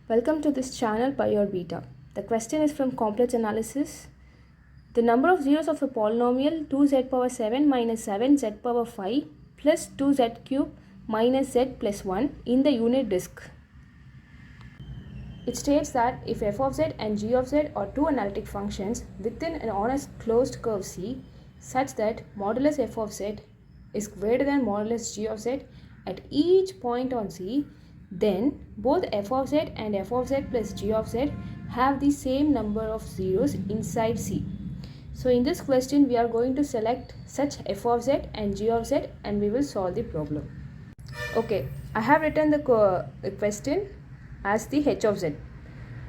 Welcome to this channel Pi or Beta. The question is from complex analysis. The number of zeros of a polynomial 2z power 7 minus 7z power 5 plus 2z cube minus z plus 1 in the unit disk. It states that if f of z and g of z are two analytic functions within an honest closed curve C such that modulus f of z is greater than modulus g of z at each point on C, then both f of z and f of z plus g of z have the same number of zeros inside C. So in this question we are going to select such f of z and g of z and we will solve the problem. Okay, I have written the question as the h of z.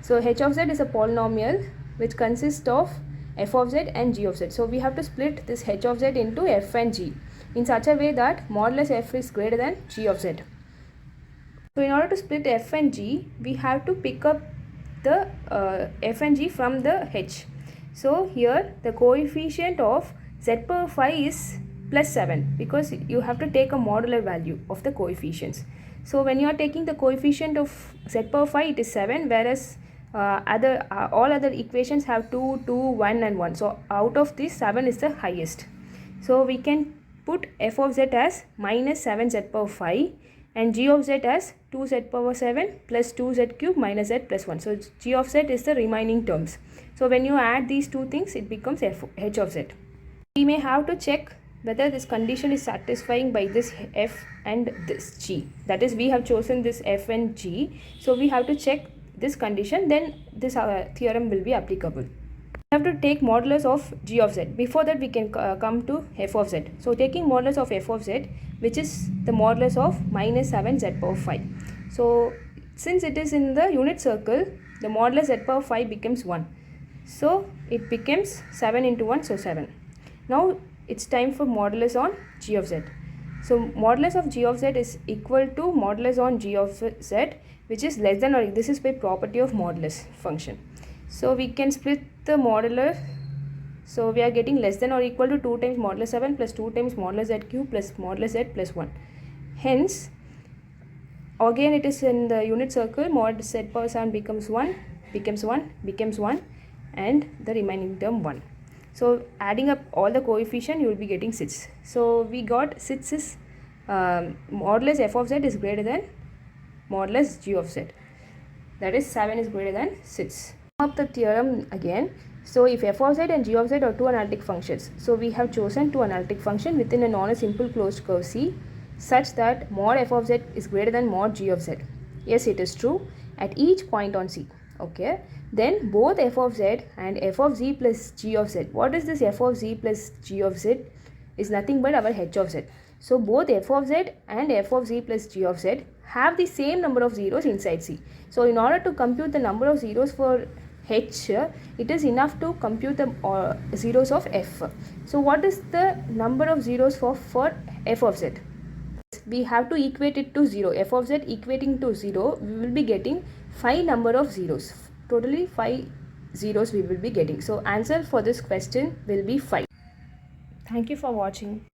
So h of z is a polynomial which consists of f of z and g of z. So we have to split this h of z into f and g in such a way that modulus f is greater than g of z. So in order to split f and g, we have to pick up the f and g from the h. So here the coefficient of z power 5 is plus 7 because you have to take a modular value of the coefficients. So when you are taking the coefficient of z power 5, it is 7, whereas all other equations have 2, 2, 1 and 1. So out of this 7 is the highest. So we can put f of z as minus 7z power 5 and g of z as 2z power 7 plus 2z cube minus z plus 1. So g of z is the remaining terms. So when you add these two things, it becomes h of z. We may have to check whether this condition is satisfying by this f and this g. That is, we have chosen this f and g. So we have to check this condition, then this theorem will be applicable. We have to take modulus of g of z. Before that we can come to f of z. So taking modulus of f of z, which is the modulus of minus 7z power 5. So since it is in the unit circle, the modulus z power 5 becomes 1. So it becomes 7 into 1, so 7. Now it's time for modulus on g of z. So modulus of g of z is equal to modulus on g of z, which is less than or this is by property of modulus function. So we can split the modular. So we are getting less than or equal to 2 times modulus 7 plus 2 times modulus z cube plus modulus z plus 1. Hence, again it is in the unit circle, mod z power 7 becomes 1, becomes 1, becomes 1 and the remaining term 1. So adding up all the coefficient, you will be getting 6. So we got 6 is modulus f of z is greater than modulus g of z. That is 7 is greater than 6. Up the theorem again. So if f of z and g of z are two analytic functions, so we have chosen two analytic functions within a non-simple closed curve C such that mod f of z is greater than mod g of z. Yes, it is true at each point on C. Okay, then both f of z and f of z plus g of z. What is this f of z plus g of z? Is nothing but our h of z. So both f of z and f of z plus g of z have the same number of zeros inside C. So in order to compute the number of zeros for h, it is enough to compute the zeros of f. So what is the number of zeros for f of z? We have to equate it to 0. F of z equating to 0, we will be getting 5 number of zeros. Totally 5 zeros we will be getting. So answer for this question will be 5. Thank you for watching.